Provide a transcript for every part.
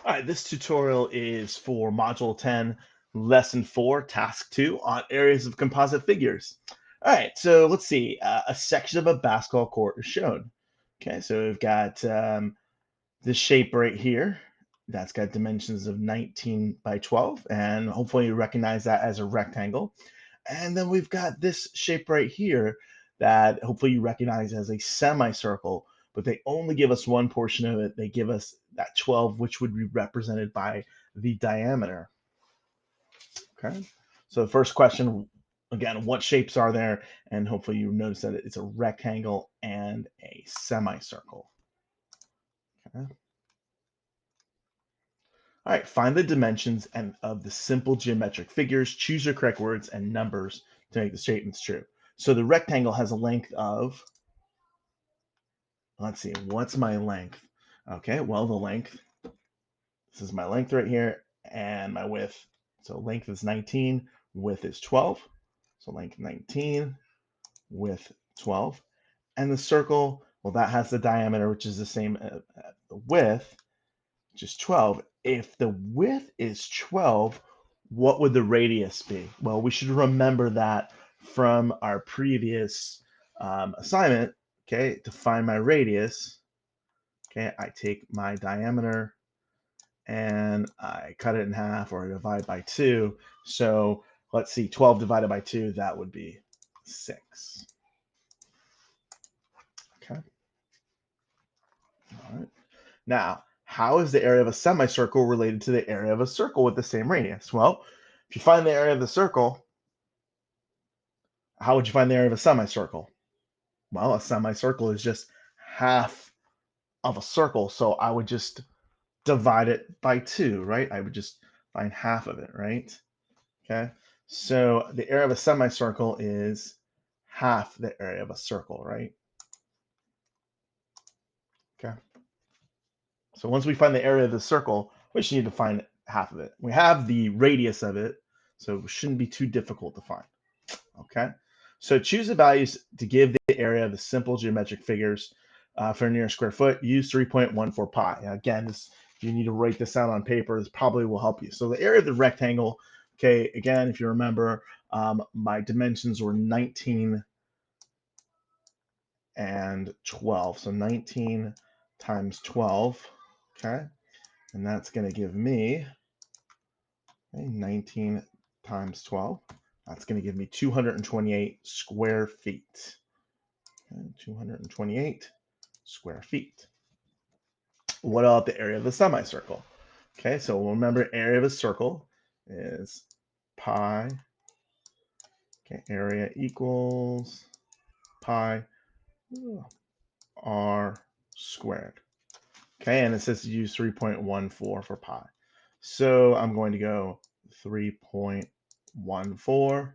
All right, this tutorial is for Module 10, Lesson 4, Task 2 on areas of composite figures. All right, so let's see. A section of a basketball court is shown. Okay, so we've got this shape right here. That's got dimensions of 19 by 12, and hopefully you recognize that as a rectangle. And then we've got this shape right here that hopefully you recognize as a semicircle, but they only give us one portion of it. They give us that 12, which would be represented by the diameter. Okay. So the first question, again, what shapes are there? And hopefully you notice that it's a rectangle and a semicircle. Okay. All right, find the dimensions and of the simple geometric figures, choose your correct words and numbers to make the statements true. So the rectangle has a length of, let's see, what's my length? Okay, well, the length, this is my length right here, and my width. So length is 19, width is 12. So length 19, width 12. And the circle, well, that has the diameter, which is the same as the width, which is 12. If the width is 12, what would the radius be? Well, we should remember that from our previous assignment. Okay, to find my radius, okay, I take my diameter and I cut it in half or I divide by 2. So let's see, 12 divided by 2, that would be 6. Okay, all right. Now, how is the area of a semicircle related to the area of a circle with the same radius? Well, if you find the area of the circle, how would you find the area of a semicircle? Well, a semicircle is just half of a circle, so I would just divide it by 2, right? I would just find half of it, right? Okay, so the area of a semicircle is half the area of a circle, right? Okay, so once we find the area of the circle, we just need to find half of it. We have the radius of it, so it shouldn't be too difficult to find. Okay, so choose the values to give the area of the simple geometric figures for near square foot. Use 3.14 pi. Now, again, if you need to write this out on paper, this probably will help you. So the area of the rectangle, okay, again, if you remember, my dimensions were 19 and 12. So 19 times 12, okay, and that's going to give me, okay, 19 times 12. That's going to give me 228 square feet. Okay, 228 square feet. What about the area of the semicircle? Okay, so remember, area of a circle is pi. Okay, area equals pi r squared. Okay, and it says to use 3.14 for pi. So I'm going to go 3.14,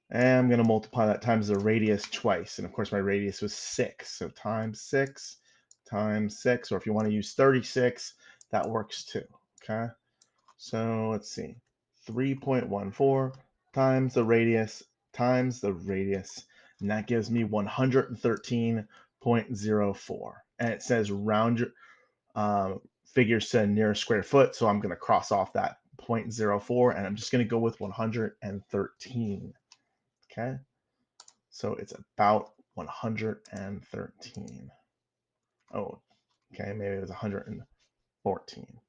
and I'm going to multiply that times the radius twice. And of course, my radius was 6. So times 6 times 6, or if you want to use 36, that works too. Okay, so let's see. 3.14 times the radius, and that gives me 113.04. And it says round your figures to nearest square foot, so I'm going to cross off that 0.04, and I'm just going to go with 113. Okay, so it's about 113. Oh, okay, maybe it was 114.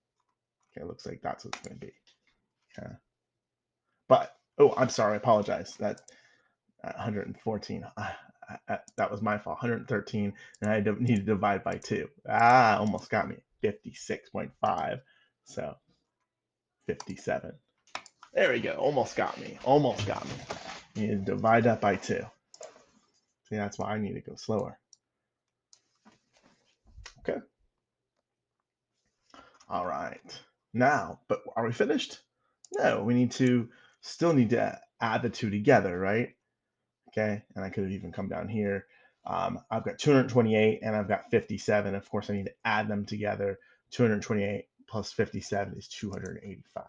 Okay, looks like that's what it's going to be. Okay, but oh, I'm sorry, I apologize. That 114. That was my fault. 113, and I need to divide by 2. Almost got me. 56.5. So 57. There we go. Almost got me. Almost got me. You need to divide that by 2. See, that's why I need to go slower. Okay. All right. Now, but are we finished? No, we still need to add the two together, right? Okay, and I could have even come down here. I've got 228 and I've got 57. Of course, I need to add them together. 228 plus 57 is 285.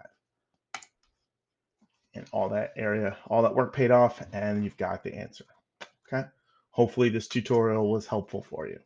And all that area, all that work paid off, and you've got the answer. Okay, hopefully this tutorial was helpful for you.